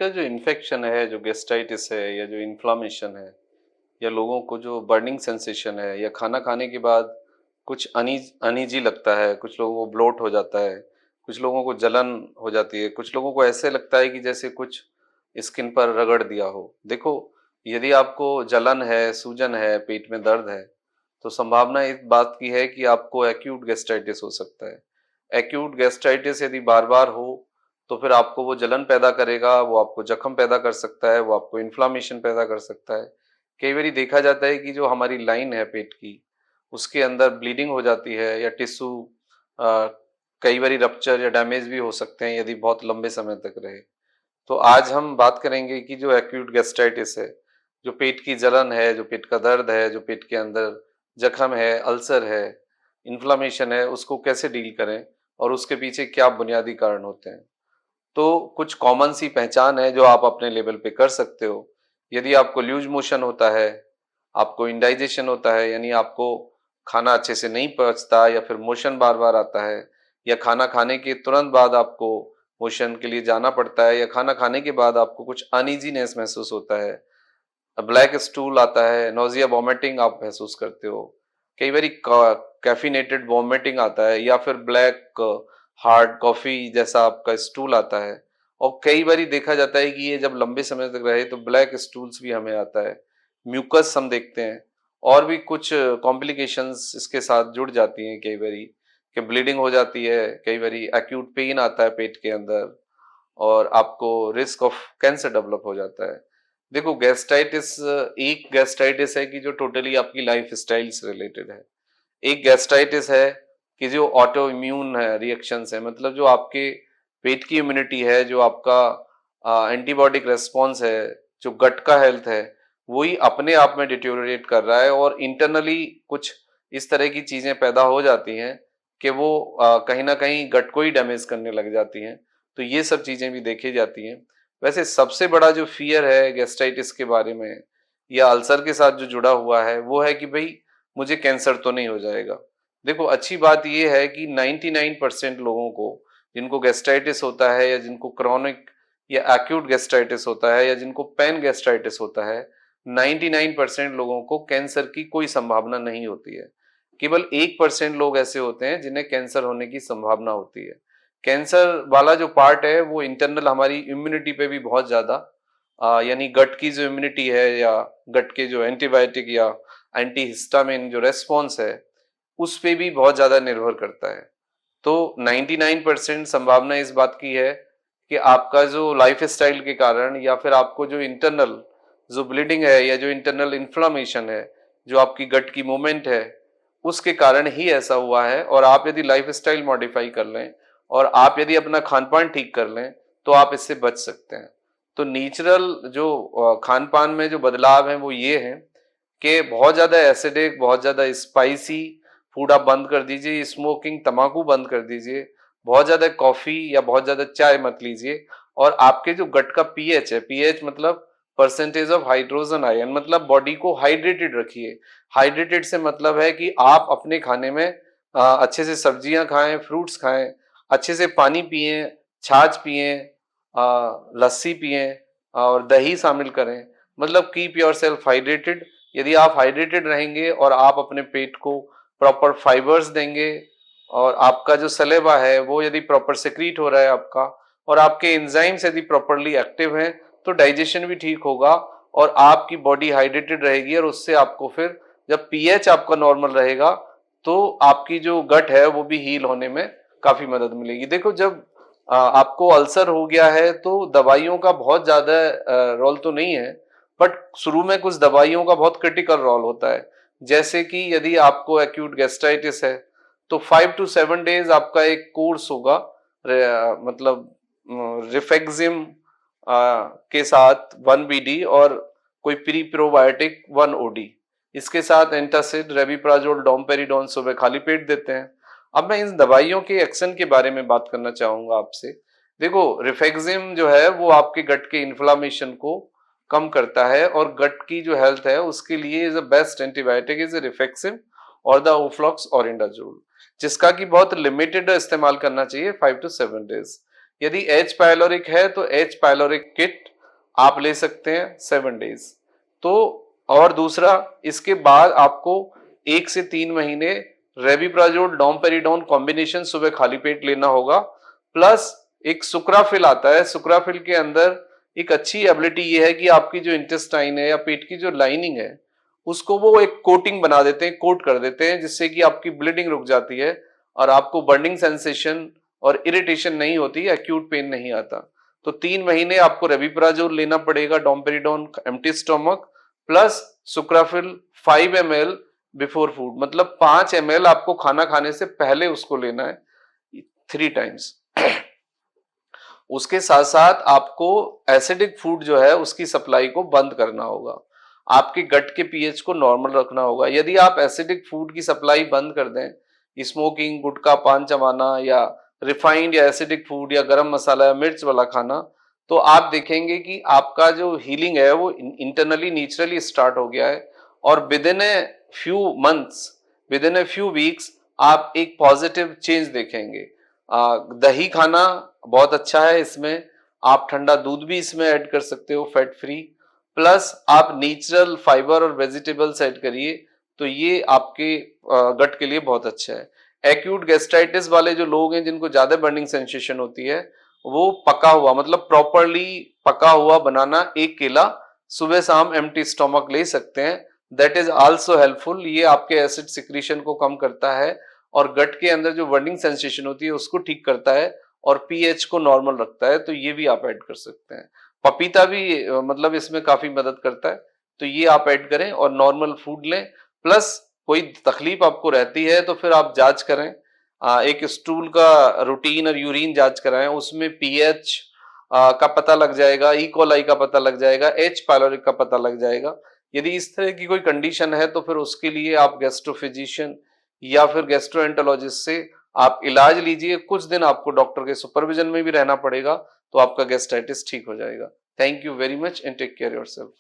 का जो इन्फेक्शन है, जो गैस्ट्राइटिस है या जो इन्फ्लामेशन है या लोगों को जो बर्निंग सेंसेशन है या खाना खाने के बाद कुछ अनईजी लगता है, कुछ लोगों को ब्लोट हो जाता है, कुछ लोगों को जलन हो जाती है, कुछ लोगों को ऐसे लगता है कि जैसे कुछ स्किन पर रगड़ दिया हो। देखो, यदि आपको जलन है, सूजन है, पेट में दर्द है, तो संभावना इस बात की है कि आपको एक्यूट गैस्ट्राइटिस हो सकता है। एक्यूट गैस्ट्राइटिस यदि बार-बार हो, तो फिर आपको वो जलन पैदा करेगा, वो आपको जख्म पैदा कर सकता है, वो आपको इन्फ्लामेशन पैदा कर सकता है। कई बारी देखा जाता है कि जो हमारी लाइन है पेट की, उसके अंदर ब्लीडिंग हो जाती है या टिश्यू अ, कई बारी रप्चर या डैमेज भी हो सकते हैं यदि बहुत लंबे समय तक रहे। तो आज हम बात करेंगे कि जो एक्यूट गैस्ट्राइटिस है, जो पेट की जलन है, जो पेट का दर्द है, जो पेट के अंदर जख्म है, अल्सर है, इन्फ्लेमेशन है, उसको कैसे डील करें और उसके पीछे क्या बुनियादी कारण होते हैं। तो कुछ कॉमन सी पहचान है जो आप अपने लेवल पे कर सकते हो। यदि आपको लूज मोशन होता है, आपको इंडाइजेशन होता है, यानी आपको खाना अच्छे से नहीं पचता या फिर मोशन बार-बार आता है या खाना खाने के तुरंत बाद आपको मोशन के लिए जाना पड़ता है या खाना खाने के बाद आपको कुछ अनईजीनेस महसूस होता है, ब्लैक स्टूल आता है, नोज़िया वॉमिटिंग आप महसूस करते हो, कई बारी कैफिनेटेड वॉमिटिंग आता है या फिर ब्लैक हार्ड कॉफी जैसा आपका स्टूल आता है। और कई बारी देखा जाता है कि ये जब लंबे समय तक रहे तो ब्लैक स्टूल्स भी हमें आता है, म्यूकस हम देखते हैं और भी कुछ कॉम्प्लिकेशंस इसके साथ जुड़ जाती हैं कई बारी कि ब्लीडिंग हो जाती है, कई बारी एक्यूट पेन आता है पेट के अंदर और आपको रिस्क ऑफ कैंसर डेवलप हो जाता है। देखो, गैस्ट्राइटिस एक गैस्ट्राइटिस है कि जो टोटली आपकी लाइफस्टाइल से रिलेटेड है। एक गैस्ट्राइटिस है कि जो ऑटो इम्यून है, रिएक्शंस है, मतलब जो आपके पेट की इम्यूनिटी है, जो आपका एंटीबॉडिक रेस्पॉन्स है, जो गट का हेल्थ है, वही अपने आप में डिटेरियोरेट कर रहा है और इंटरनली कुछ इस तरह की चीजें पैदा हो जाती हैं कि वो कहीं ना कहीं गट को ही डैमेज करने लग जाती हैं। तो ये सब चीजें भी देखी जाती हैं। वैसे सबसे बड़ा जो फियर है गैस्ट्राइटिस के बारे में या अल्सर के साथ जो जुड़ा हुआ है वो है कि भाई मुझे कैंसर तो नहीं हो जाएगा। देखो, अच्छी बात ये है कि 99% लोगों को जिनको गैस्ट्राइटिस होता है या जिनको क्रॉनिक या एक्यूट गैस्ट्राइटिस होता है या जिनको पैन गैस्ट्राइटिस होता है, 99% लोगों को कैंसर की कोई संभावना नहीं होती है। केवल 1% लोग ऐसे होते हैं जिन्हें कैंसर होने की संभावना होती है। कैंसर वाला जो पार्ट है वो इंटरनल हमारी इम्यूनिटी पे भी बहुत ज्यादा यानी गट की जो इम्यूनिटी है या गट के जो एंटीबायोटिक या एंटी हिस्टामिन जो रेस्पॉन्स है उस पे भी बहुत ज्यादा निर्भर करता है। तो 99% संभावना इस बात की है कि आपका जो लाइफ स्टाइल के कारण या फिर आपको जो इंटरनल जो ब्लीडिंग है या जो इंटरनल इन्फ्लामेशन है, जो आपकी गट की मूवमेंट है, उसके कारण ही ऐसा हुआ है। और आप यदि लाइफ स्टाइल मॉडिफाई कर लें और आप यदि अपना खान पान ठीक कर लें तो आप इससे बच सकते हैं। तो नेचुरल जो खान पान में जो बदलाव है वो ये है कि बहुत ज्यादा एसिडिक, बहुत ज्यादा स्पाइसी फूड आप बंद कर दीजिए, स्मोकिंग तंबाकू बंद कर दीजिए, बहुत ज्यादा कॉफी या बहुत ज्यादा चाय मत लीजिए। और आपके जो गट का पीएच है, पीएच मतलब परसेंटेज ऑफ हाइड्रोजन आयन, मतलब बॉडी को हाइड्रेटेड रखिए। हाइड्रेटेड से मतलब है कि आप अपने खाने में अच्छे से सब्जियां खाएं, फ्रूट्स खाएं, अच्छे से पानी पिए, छाछ पिए, लस्सी पिए और दही शामिल करें। मतलब कीप योर सेल्फ हाइड्रेटेड। यदि आप हाइड्रेटेड रहेंगे और आप अपने पेट को प्रॉपर फाइबर्स देंगे और आपका जो सलेवा है वो यदि प्रॉपर सेक्रीट हो रहा है आपका और आपके एंजाइम्स यदि प्रॉपरली एक्टिव हैं तो डाइजेशन भी ठीक होगा और आपकी बॉडी हाइड्रेटेड रहेगी और उससे आपको फिर जब पीएच आपका नॉर्मल रहेगा तो आपकी जो गट है वो भी हील होने में काफी मदद मिलेगी। देखो, जब आपको अल्सर हो गया है तो दवाइयों का बहुत ज्यादा रोल तो नहीं है, बट शुरू में कुछ दवाइयों का बहुत क्रिटिकल रोल होता है। जैसे कि यदि आपको एक्यूट गैस्ट्राइटिस है तो 5 to 7 डेज आपका एक कोर्स होगा, मतलब रिफेक्जिम के साथ 1 BD और कोई प्री प्रोबायोटिक 1 OD, इसके साथ एंटासिड, रेबिप्राजोल, डोमपेरिडोन सुबह खाली पेट देते हैं। अब मैं इन दवाइयों के एक्शन के बारे में बात करना चाहूंगा आपसे। देखो, रिफेक्जिम जो है वो आपके गट के इन्फ्लामेशन को कम करता है और गट की जो हेल्थ है उसके लिए is the best antibiotic is Rifaxim और द ओफ्लॉक्स और इंडाजोल, जिसका कि बहुत लिमिटेड इस्तेमाल करना चाहिए, 5 to 7 डेज। यदि एच पायलोरिक है तो एच पायलोरिक किट आप ले सकते हैं 7 डेज। तो और दूसरा, इसके बाद आपको 1 से 3 महीने रेबिप्राजोल डोमपेरिडोन कॉम्बिनेशन सुबह खाली पेट लेना होगा, प्लस एक सुक्राफिल आता है। सुक्राफिल के अंदर एक अच्छी एबिलिटी ये है कि आपकी जो इंटेस्टाइन है या पेट की जो लाइनिंग है उसको वो एक कोटिंग बना देते हैं, कोट कर देते हैं, जिससे कि आपकी ब्लीडिंग रुक जाती है और आपको बर्निंग सेंसेशन और इरिटेशन नहीं होती, एक्यूट पेन नहीं आता। तो 3 महीने आपको रेबिप्राजोल लेना पड़ेगा domperidone empty stomach, plus Sucrafil 5 ml before food, मतलब 5 ml आपको खाना खाने से पहले उसको लेना है 3 टाइम्स। उसके साथ साथ आपको एसिडिक फूड जो है उसकी सप्लाई को बंद करना होगा, आपके गट के पीएच को नॉर्मल रखना होगा। यदि आप एसिडिक फूड की सप्लाई बंद कर दें, स्मोकिंग, गुटखा, पान चबाना या रिफाइंड या एसिडिक फूड या गरम मसाला या मिर्च वाला खाना, तो आप देखेंगे कि आपका जो हीलिंग है वो इंटरनली नेचुरली स्टार्ट हो गया है और with in a few months, with in a few weeks आप एक पॉजिटिव चेंज देखेंगे। दही खाना बहुत अच्छा है, इसमें आप ठंडा दूध भी इसमें ऐड कर सकते हो फैट फ्री, प्लस आप नेचुरल फाइबर और वेजिटेबल्स ऐड करिए, तो ये आपके गट के लिए बहुत अच्छा है। एक्यूट गैस्ट्राइटिस वाले जो लोग हैं जिनको ज्यादा बर्निंग सेंसेशन होती है, वो पका हुआ मतलब प्रॉपरली पका हुआ बनाना 1 केला सुबह शाम एम्प्टी स्टोमक ले सकते हैं। That is also helpful. ये आपके एसिड सिक्रीशन को कम करता है और गट के अंदर जो बर्निंग सेंसेशन होती है उसको ठीक करता है और पीएच को नॉर्मल रखता है, तो ये भी आप ऐड कर सकते हैं। पपीता भी मतलब इसमें काफी मदद करता है, तो ये आप ऐड करें और नॉर्मल फूड लें। प्लस कोई तकलीफ आपको रहती है तो फिर आप जांच करें, एक स्टूल का रूटीन और यूरिन जांच कराएं, उसमें पीएच का पता लग जाएगा, ई कोलाई का पता लग जाएगा, एच पायलोरी का पता लग जाएगा। यदि इस तरह की कोई कंडीशन है तो फिर उसके लिए आप गैस्ट्रोफिजिशियन या फिर गैस्ट्रोएंटरोलॉजिस्ट से आप इलाज लीजिए। कुछ दिन आपको डॉक्टर के सुपरविजन में भी रहना पड़ेगा, तो आपका गैस्ट्राइटिस ठीक हो जाएगा। Thank you very much and take care yourself.